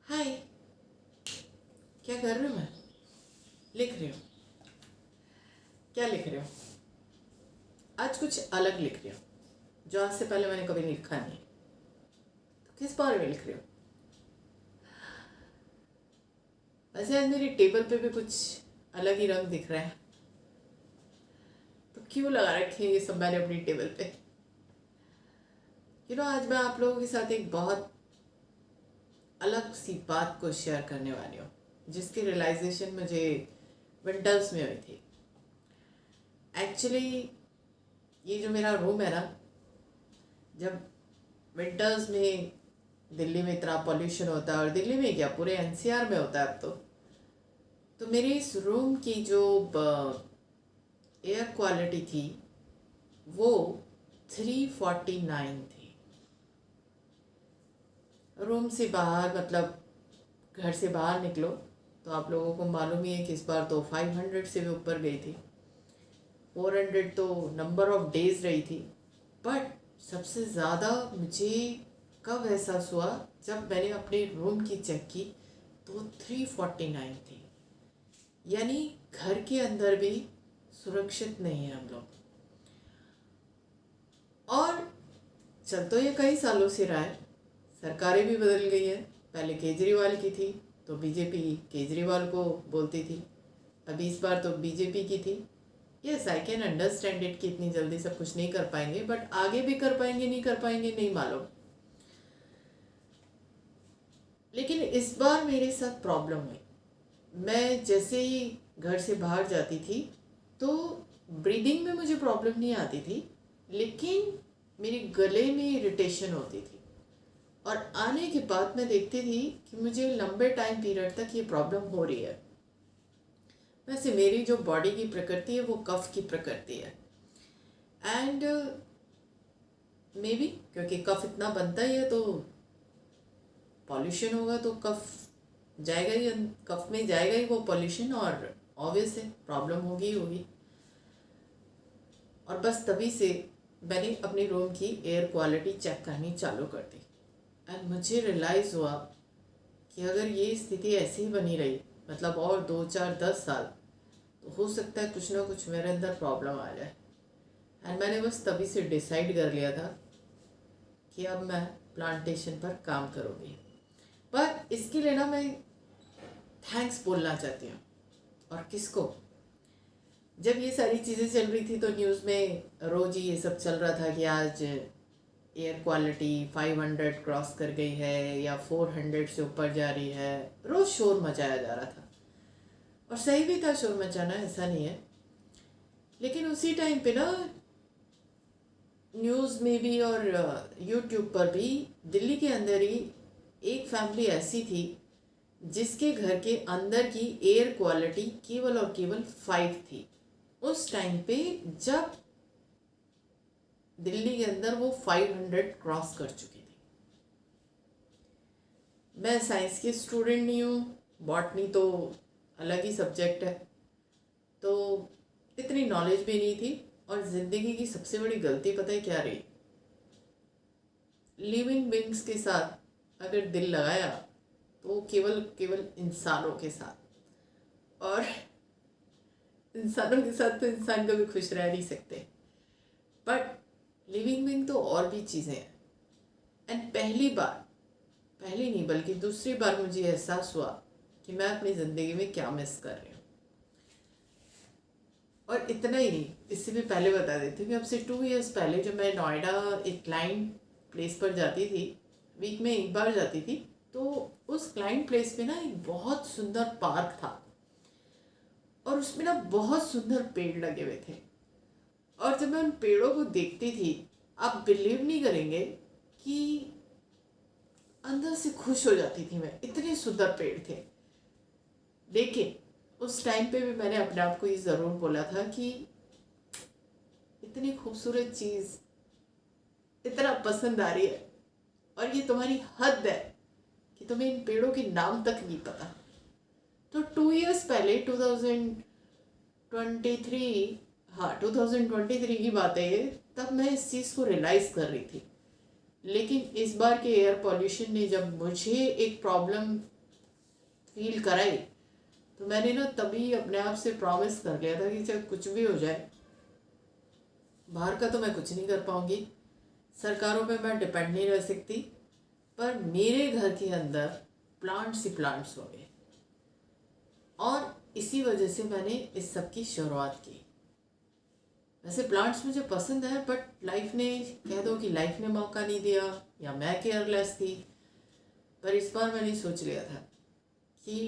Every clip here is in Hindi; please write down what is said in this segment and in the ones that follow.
हाय। क्या कर रहे हो? मैं लिख रही हूँ। क्या लिख रहे हो? आज कुछ अलग लिख रही हूँ जो आज से पहले मैंने कभी लिखा नहीं। तो किस बारे में लिख रही हूँ? वैसे आज मेरी टेबल पे भी कुछ अलग ही रंग दिख रहा है। तो क्यों लगा रखे हैं ये सब मैंने अपनी टेबल पे? आज मैं आप लोगों के साथ एक बहुत अलग सी बात को शेयर करने वाली हूँ जिसकी रियलाइजेशन मुझे विंटर्स में हुई थी। एक्चुअली ये जो मेरा रूम है ना, जब विंटर्स में दिल्ली में इतना पॉल्यूशन होता है, और दिल्ली में क्या पूरे एनसीआर में होता है अब तो मेरे इस रूम की जो एयर क्वालिटी थी वो 349 थी। रूम से बाहर मतलब घर से बाहर निकलो तो आप लोगों को मालूम ही है कि इस बार तो 500 से भी ऊपर गई थी। 400 तो नंबर ऑफ डेज रही थी। बट सबसे ज़्यादा मुझे कब एहसास हुआ जब मैंने अपने रूम की चेक की तो 349 थी। यानी घर के अंदर भी सुरक्षित नहीं है हम लोग। और चल तो ये कई सालों से रहा है, सरकारें भी बदल गई है। पहले केजरीवाल की थी तो बीजेपी केजरीवाल को बोलती थी, अभी इस बार तो बीजेपी की थी। Yes, I can understand it कि इतनी जल्दी सब कुछ नहीं कर पाएंगे, बट आगे भी कर पाएंगे नहीं कर पाएंगे नहीं मालूम। लेकिन इस बार मेरे साथ प्रॉब्लम हुई। मैं जैसे ही घर से बाहर जाती थी तो ब्रीदिंग में मुझे प्रॉब्लम नहीं आती थी, लेकिन मेरे गले में इरिटेशन होती थी। और आने के बाद मैं देखती थी कि मुझे लंबे टाइम पीरियड तक ये प्रॉब्लम हो रही है। वैसे मेरी जो बॉडी की प्रकृति है वो कफ की प्रकृति है, एंड मे बी क्योंकि कफ इतना बनता ही है तो पॉल्यूशन होगा तो कफ जाएगा ही, कफ में जाएगा ही वो पॉल्यूशन, और ऑब्वियस है प्रॉब्लम होगी होगी। और बस तभी से मैंने अपने रूम की एयर क्वालिटी चेक करनी चालू कर दी। एंड मुझे रियलाइज़ हुआ कि अगर ये स्थिति ऐसी ही बनी रही मतलब और 2 4 10 साल तो हो सकता है कुछ ना कुछ मेरे अंदर प्रॉब्लम आ जाए। एंड मैंने बस तभी से डिसाइड कर लिया था कि अब मैं प्लांटेशन पर काम करूँगी। पर इसके लिए ना मैं थैंक्स बोलना चाहती हूँ। और किसको? जब ये सारी चीज़ें चल रही थी तो न्यूज़ में रोज़ ही ये सब चल रहा था कि आज एयर क्वालिटी 500 क्रॉस कर गई है या 400 से ऊपर जा रही है। रोज़ शोर मचाया जा रहा था और सही भी था शोर मचाना, ऐसा नहीं है। लेकिन उसी टाइम पे ना न्यूज़ में भी और यूट्यूब पर भी दिल्ली के अंदर ही एक फैमिली ऐसी थी जिसके घर के अंदर की एयर क्वालिटी केवल और केवल 5 थी उस टाइम पे, जब दिल्ली के अंदर वो 500 क्रॉस कर चुकी थी। मैं साइंस की स्टूडेंट नहीं हूँ, बॉटनी तो अलग ही सब्जेक्ट है, तो इतनी नॉलेज भी नहीं थी। और ज़िंदगी की सबसे बड़ी गलती पता है क्या रही? लिविंग बींग्स के साथ अगर दिल लगाया तो वो केवल केवल इंसानों के साथ, और इंसानों के साथ तो इंसान कभी खुश रह नहीं सकते, बट लिविंग बींग तो और भी चीज़ें हैं। एंड पहली नहीं बल्कि दूसरी बार मुझे एहसास हुआ कि मैं अपनी ज़िंदगी में क्या मिस कर रही हूँ। और इतना ही नहीं, इससे भी पहले बता देती हूँ कि अब से 2 इयर्स पहले जब मैं नोएडा एक क्लाइंट प्लेस पर जाती थी, वीक में एक बार जाती थी, तो उस क्लाइंट प्लेस पे ना एक बहुत सुंदर पार्क था और उसमें ना बहुत सुंदर पेड़ लगे हुए थे। और जब मैं उन पेड़ों को देखती थी, आप बिलीव नहीं करेंगे कि अंदर से खुश हो जाती थी मैं, इतने सुंदर पेड़ थे। लेकिन उस टाइम पे भी मैंने अपने आप को ये ज़रूर बोला था कि इतनी खूबसूरत चीज़ इतना पसंद आ रही है और ये तुम्हारी हद है कि तुम्हें इन पेड़ों के नाम तक नहीं पता। तो 2 इयर्स पहले 2023, हाँ 2023 की बात है ये, तब मैं इस चीज़ को रियलाइज़ कर रही थी। लेकिन इस बार के एयर पॉल्यूशन ने जब मुझे एक प्रॉब्लम फील कराई, तो मैंने ना तभी अपने आप से प्रॉमिस कर लिया था कि चाहे कुछ भी हो जाए, बाहर का तो मैं कुछ नहीं कर पाऊँगी, सरकारों पे मैं डिपेंड नहीं रह सकती, पर मेरे घर के अंदर प्लांट्स ही प्लांट्स होंगे। और इसी वजह से मैंने इस सब की शुरुआत की। वैसे प्लांट्स मुझे पसंद है, बट लाइफ ने, कह दो कि लाइफ ने मौका नहीं दिया या मैं केयरलेस थी। पर इस बार मैंने सोच लिया था कि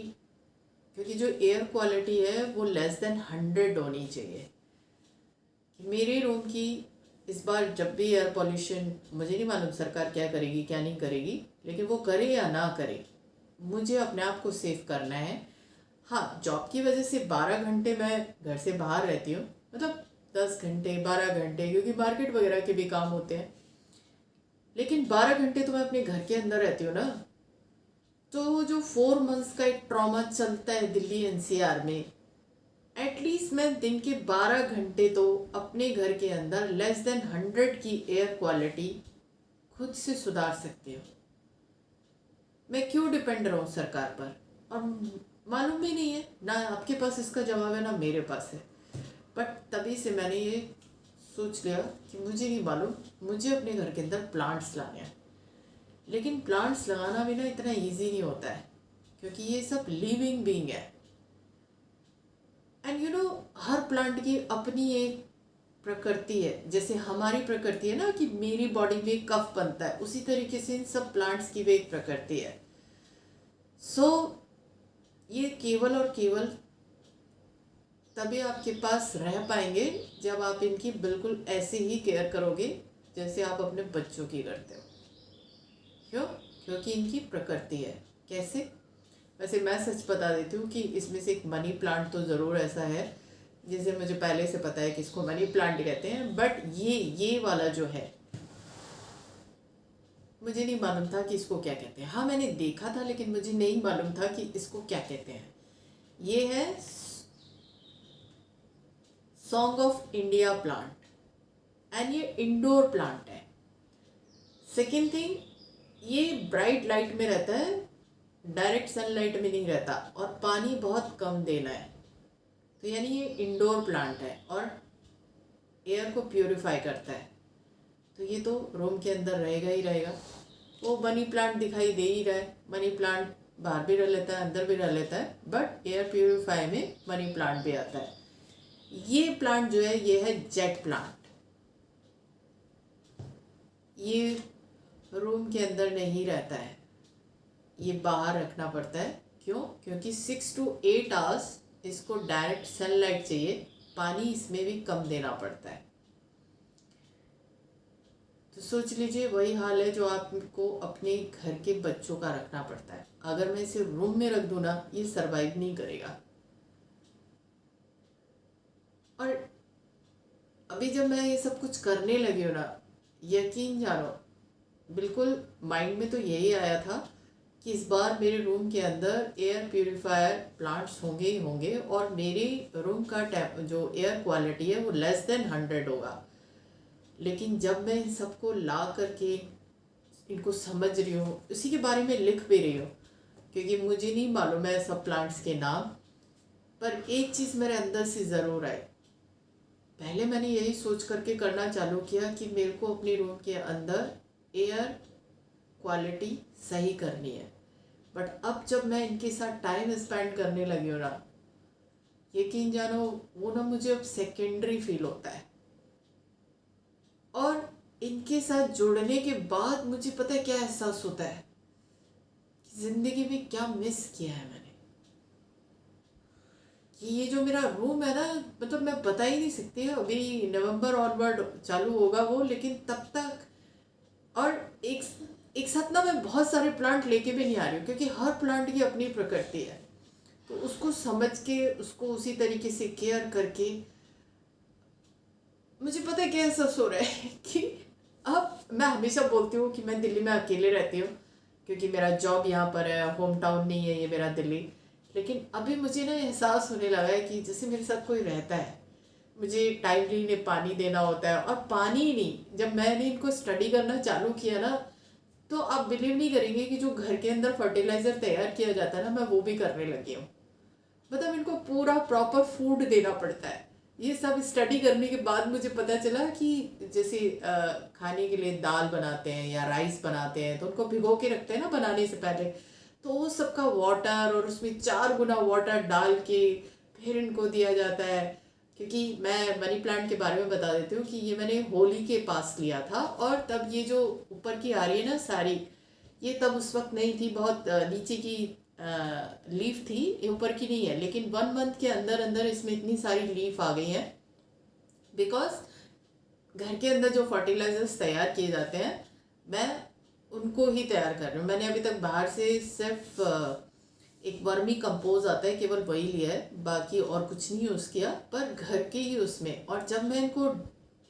क्योंकि जो एयर क्वालिटी है वो <100 होनी चाहिए, कि मेरे रूम की इस बार जब भी एयर पॉल्यूशन, मुझे नहीं मालूम सरकार क्या करेगी क्या नहीं करेगी, लेकिन वो करे या ना करे, मुझे अपने आप को सेव करना है। हाँ, जॉब की वजह से 12 घंटे मैं घर से बाहर रहती हूँ, मतलब 10 घंटे 12 घंटे, क्योंकि मार्केट वगैरह के भी काम होते हैं, लेकिन 12 घंटे तो मैं अपने घर के अंदर रहती हूँ ना। तो जो 4 मंथ्स का एक ट्रॉमा चलता है दिल्ली एनसीआर में, एटलीस्ट मैं दिन के 12 घंटे तो अपने घर के अंदर <100 की एयर क्वालिटी खुद से सुधार सकती हूँ। मैं क्यों डिपेंड रहूँ सरकार पर? और मालूम भी नहीं है, ना आपके पास इसका जवाब है ना मेरे पास है, बट तभी से मैंने ये सोच लिया कि मुझे नहीं मालूम, मुझे अपने घर के अंदर प्लांट्स लाने हैं। लेकिन प्लांट्स लगाना भी ना इतना इजी नहीं होता है, क्योंकि ये सब लिविंग बीइंग है। एंड हर प्लांट की अपनी एक प्रकृति है। जैसे हमारी प्रकृति है ना कि मेरी बॉडी में कफ बनता है, उसी तरीके से इन सब प्लांट्स की भी एक प्रकृति है। ये केवल और केवल तभी आपके पास रह पाएंगे जब आप इनकी बिल्कुल ऐसे ही केयर करोगे जैसे आप अपने बच्चों की करते हो। क्यों? क्योंकि इनकी प्रकृति है। कैसे? वैसे मैं सच बता देती हूँ कि इसमें से एक मनी प्लांट तो ज़रूर ऐसा है जिसे मुझे पहले से पता है कि इसको मनी प्लांट कहते हैं, बट ये वाला जो है मुझे नहीं मालूम था कि इसको क्या कहते हैं। हाँ, मैंने देखा था, लेकिन मुझे नहीं मालूम था कि इसको क्या कहते हैं। ये है song of India plant, and ये इंडोर प्लांट है। सेकेंड थिंग, ये ब्राइट लाइट में रहता है, डायरेक्ट सनलाइट में नहीं रहता, और पानी बहुत कम देना है। तो यानी ये इंडोर प्लांट है और एयर को प्योरीफाई करता है। तो ये तो रूम के अंदर रहेगा ही रहेगा। वो मनी प्लांट दिखाई दे ही रहा है, मनी प्लांट बाहर भी रह लेता है अंदर भी रह लेता है, बट एयर प्योरीफाई में मनी प्लांट भी आता है। ये प्लांट जो है ये है जेट प्लांट। ये रूम के अंदर नहीं रहता है, ये बाहर रखना पड़ता है। क्यों? क्योंकि 6 to 8 आवर्स इसको डायरेक्ट सनलाइट चाहिए, पानी इसमें भी कम देना पड़ता है। तो सोच लीजिए वही हाल है जो आपको अपने घर के बच्चों का रखना पड़ता है। अगर मैं इसे रूम में रख दूँ ना, ये सरवाइव नहीं करेगा। और अभी जब मैं ये सब कुछ करने लगी हूँ ना, यकीन जानो, बिल्कुल माइंड में तो यही आया था कि इस बार मेरे रूम के अंदर एयर प्यूरीफायर प्लांट्स होंगे ही होंगे, और मेरे रूम का जो एयर क्वालिटी है वो <100 होगा। लेकिन जब मैं इन सबको ला करके इनको समझ रही हूँ, इसी के बारे में लिख भी रही हूँ, क्योंकि मुझे नहीं मालूम है सब प्लांट्स के नाम, पर एक चीज़ मेरे अंदर से ज़रूर आई। पहले मैंने यही सोच करके करना चालू किया कि मेरे को अपने रूम के अंदर एयर क्वालिटी सही करनी है, बट अब जब मैं इनके साथ टाइम स्पेंड करने लगी हूँ ना, यकीन जानो वो ना मुझे अब सेकेंडरी फील होता है। और इनके साथ जुड़ने के बाद मुझे पता है क्या एहसास होता है कि ज़िंदगी में क्या मिस किया है मैंने। कि ये जो मेरा रूम है ना, मतलब मैं बता ही नहीं सकती। अभी नवंबर ऑनवर्ड चालू होगा वो, लेकिन तब तक, और एक साथ ना मैं बहुत सारे प्लांट लेके भी नहीं आ रही हूँ, क्योंकि हर प्लांट की अपनी प्रकृति है। तो उसको समझ के, उसको उसी तरीके से केयर करके, मुझे पता है क्या एहसास हो रहा है कि अब मैं हमेशा बोलती हूँ कि मैं दिल्ली में अकेले रहती हूँ, क्योंकि मेरा जॉब यहाँ पर है, होम टाउन नहीं है ये मेरा दिल्ली। लेकिन अभी मुझे ना एहसास होने लगा है कि जैसे मेरे साथ कोई रहता है, मुझे टाइमली इन्हें पानी देना होता है। और पानी ही नहीं, जब मैंने इनको स्टडी करना चालू किया ना, तो आप बिलीव नहीं करेंगे कि जो घर के अंदर फर्टिलाइज़र तैयार किया जाता है ना, मैं वो भी करने लगी हूँ। मतलब इनको पूरा प्रॉपर फूड देना पड़ता है। ये सब स्टडी करने के बाद मुझे पता चला कि जैसे खाने के लिए दाल बनाते हैं या राइस बनाते हैं तो उनको भिगो के रखते हैं ना बनाने से पहले, तो वो सबका वाटर और उसमें 4 गुना वाटर डाल के फिर इनको दिया जाता है। क्योंकि मैं मनी प्लांट के बारे में बता देती हूँ कि ये मैंने होली के पास लिया था, और तब ये जो ऊपर की आ रही है ना सारी, ये तब उस वक्त नहीं थी, बहुत नीचे की लीफ थी, ये ऊपर की नहीं है। लेकिन 1 मंथ के अंदर अंदर इसमें इतनी सारी लीफ आ गई हैं, बिकॉज घर के अंदर जो फर्टिलाइजर्स तैयार किए जाते हैं मैं उनको ही तैयार कर रही हूँ। मैंने अभी तक बाहर से सिर्फ एक वर्मी कंपोज आता है, केवल वही लिया है, बाकी और कुछ नहीं यूज़ किया, पर घर के ही उसमें। और जब मैं इनको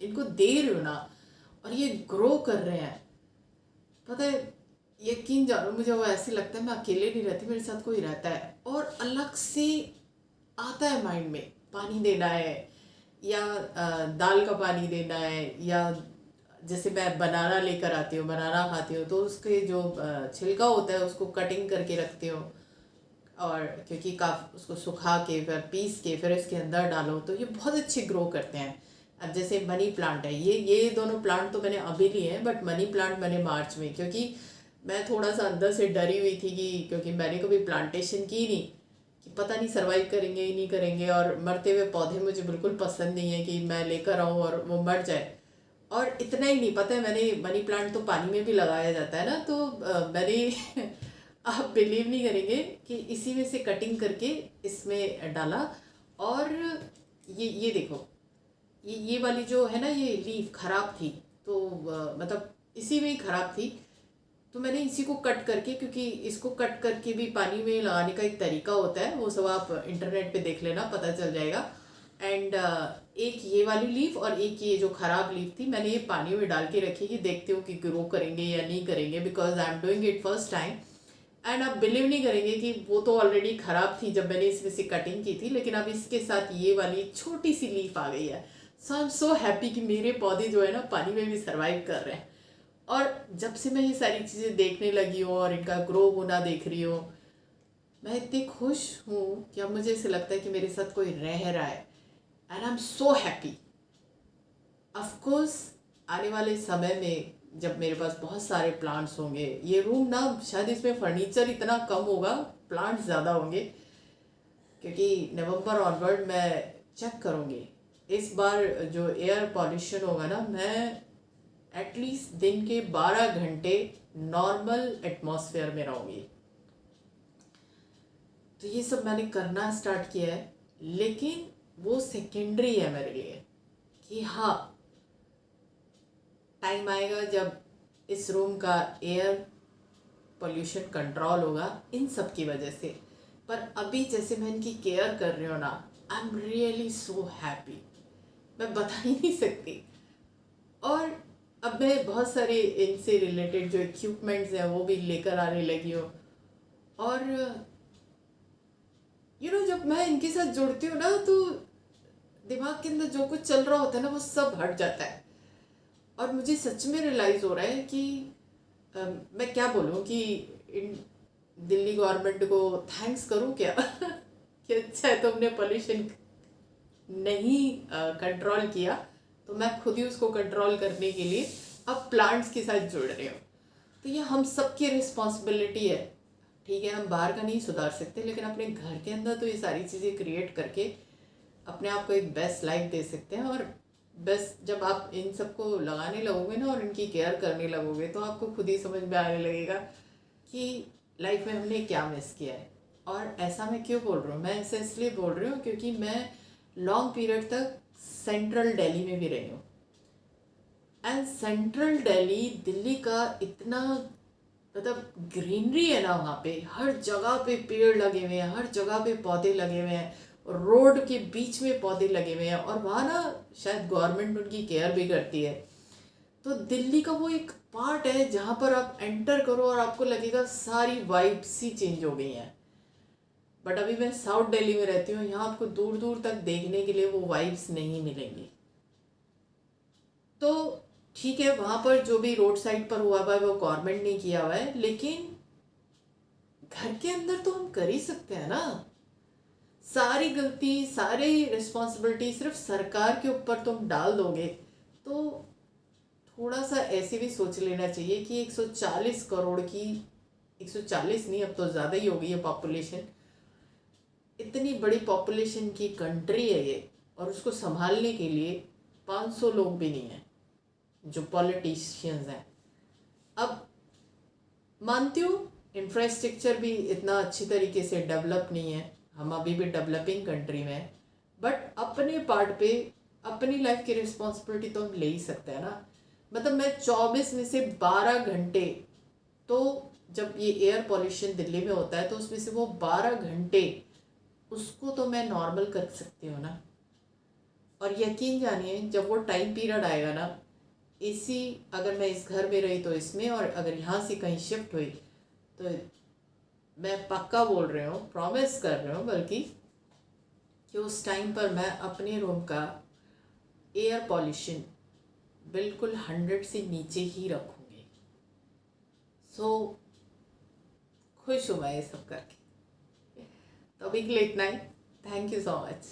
इनको दे रही हूँ ना और ये ग्रो कर रहे हैं, पता है, यकीन जानो मुझे वो ऐसे लगता है मैं अकेले नहीं रहती, मेरे साथ कोई रहता है। और अलग से आता है माइंड में, पानी देना है या दाल का पानी देना है, या जैसे मैं बनाना लेकर आती हूँ, बनाना खाती हूँ, तो उसके जो छिलका होता है उसको कटिंग करके रखती हूँ। और क्योंकि काफ़ी उसको सुखा के फिर पीस के फिर इसके अंदर डालो तो ये बहुत अच्छे ग्रो करते हैं। अब जैसे मनी प्लांट है, ये दोनों प्लांट तो मैंने अभी लिए हैं, बट मनी प्लांट मैंने मार्च में, क्योंकि मैं थोड़ा सा अंदर से डरी हुई थी कि क्योंकि मैंने कभी प्लांटेशन की नहीं, कि पता नहीं सर्वाइव करेंगे ही नहीं करेंगे, और मरते हुए पौधे मुझे बिल्कुल पसंद नहीं है कि मैं लेकर आऊँ और वो मर जाए। और इतना ही नहीं, पता है मैंने मनी प्लांट तो पानी में भी लगाया जाता है ना, तो मैंने आप बिलीव नहीं करेंगे कि इसी में से कटिंग करके इसमें डाला। और ये देखो, ये वाली जो है ना, ये लीफ खराब थी, तो मतलब इसी में ही खराब थी, तो मैंने इसी को कट करके, क्योंकि इसको कट करके भी पानी में लगाने का एक तरीका होता है, वो सब आप इंटरनेट पे देख लेना, पता चल जाएगा। एंड एक ये वाली लीफ और एक ये जो ख़राब लीफ थी, मैंने ये पानी में डाल के रखी कि देखती हूँ कि ग्रो करेंगे या नहीं करेंगे, because I am doing it first time. And आप बिलीव नहीं करेंगे कि वो तो ऑलरेडी ख़राब थी जब मैंने इसमें से कटिंग की थी, लेकिन अब इसके साथ ये वाली छोटी सी लीफ आ गई है। सो आई एम सो हैप्पी कि मेरे पौधे जो है ना पानी में भी सर्वाइव कर रहे हैं। और जब से मैं ये सारी चीज़ें देखने लगी हूँ और इनका ग्रो होना देख रही हूँ, मैं इतनी खुश हूँ कि अब मुझे ऐसे लगता है कि मेरे साथ कोई रह रहा है, and I am so happy. Of course आने वाले समय में जब मेरे पास बहुत सारे प्लांट्स होंगे, ये रूम ना शायद इसमें फर्नीचर इतना कम होगा, प्लांट्स ज़्यादा होंगे, क्योंकि नवंबर ऑनवर्ड मैं चेक करूँगी। इस बार जो एयर पॉल्यूशन होगा ना, मैं एटलीस्ट दिन के 12 घंटे नॉर्मल एटमॉस्फेयर में रहूँगी। तो ये सब मैंने करना स्टार्ट किया है, लेकिन वो सेकेंडरी है मेरे लिए, कि हाँ टाइम आएगा जब इस रूम का एयर पोल्यूशन कंट्रोल होगा इन सब की वजह से। पर अभी जैसे मैं इनकी केयर कर रही हूँ ना, I am really so happy, मैं बता ही नहीं सकती। और अब मैं बहुत सारे इनसे रिलेटेड जो इक्विपमेंट्स हैं वो भी लेकर आने लगी हूँ। और जब मैं इनके साथ जुड़ती हूँ ना, तो दिमाग के अंदर जो कुछ चल रहा होता है ना वो सब हट जाता है। और मुझे सच में रियलाइज़ हो रहा है कि मैं क्या बोलूँ कि इन दिल्ली गवर्नमेंट को थैंक्स करूँ क्या कि अच्छा है तुमने पोल्यूशन नहीं कंट्रोल किया, तो मैं खुद ही उसको कंट्रोल करने के लिए अब प्लांट्स के साथ जुड़ रही हूँ। तो ये हम सबकी रिस्पॉन्सिबिलिटी है। ठीक है, हम बाहर का नहीं सुधार सकते, लेकिन अपने घर के अंदर तो ये सारी चीज़ें क्रिएट करके अपने आप को एक बेस्ट लाइफ दे सकते हैं। और बेस्ट जब आप इन सबको लगाने लगोगे ना और इनकी केयर करने लगोगे, तो आपको खुद ही समझ में आने लगेगा कि लाइफ में हमने क्या मिस किया है। और ऐसा मैं क्यों बोल रहा हूँ, मैं ऐसा इसलिए बोल रही हूँ क्योंकि मैं लॉन्ग पीरियड तक सेंट्रल दिल्ली में भी रही हूँ। एंड सेंट्रल दिल्ली, दिल्ली का इतना मतलब ग्रीनरी है ना, वहाँ पे हर जगह पे पेड़ लगे हुए हैं, हर जगह पे पौधे लगे हुए हैं, रोड के बीच में पौधे लगे हुए हैं। और वहाँ ना शायद गवर्नमेंट उनकी केयर भी करती है। तो दिल्ली का वो एक पार्ट है जहाँ पर आप एंटर करो और आपको लगेगा सारी वाइब्स ही चेंज हो गई हैं। बट अभी मैं साउथ दिल्ली में रहती हूँ, यहाँ आपको दूर दूर तक देखने के लिए वो वाइब्स नहीं मिलेंगी। तो ठीक है, वहाँ पर जो भी रोड साइड पर हुआ हुआ है वो गवर्नमेंट ने किया हुआ है, लेकिन घर के अंदर तो हम कर ही सकते हैं ना। सारी गलती, सारी रिस्पॉन्सिबिलिटी सिर्फ सरकार के ऊपर तुम डाल दोगे तो थोड़ा सा ऐसे भी सोच लेना चाहिए कि 140 करोड़ की, 140 नहीं, अब तो ज़्यादा ही हो गई है पॉपुलेशन, इतनी बड़ी पॉपुलेशन की कंट्री है ये, और उसको संभालने के लिए 500 लोग भी नहीं हैं जो पॉलिटिशियंस हैं। अब मानती हूँ इंफ्रास्ट्रक्चर भी इतना अच्छी तरीके से डेवलप नहीं है, हम अभी भी डेवलपिंग कंट्री में हैं, बट अपने पार्ट पे अपनी लाइफ की रिस्पॉन्सिबिलिटी तो हम ले ही सकते हैं ना। मतलब मैं 24 में से 12 घंटे, तो जब ये एयर पॉल्यूशन दिल्ली में होता है तो उसमें से वो 12 घंटे उसको तो मैं नॉर्मल कर सकती हूँ ना। और यकीन जानिए जब वो टाइम पीरियड आएगा ना, इसी, अगर मैं इस घर में रही तो इसमें, और अगर यहाँ से कहीं शिफ्ट हुई तो मैं पक्का बोल रही हूँ, प्रॉमिस कर रही हूँ बल्कि, कि उस टाइम पर मैं अपने रूम का एयर पॉल्यूशन बिल्कुल 100 से नीचे ही रखूँगी। सो खुश हूँ मैं ये सब करके। तो अभी के लिए इतना ही। Thank you so much.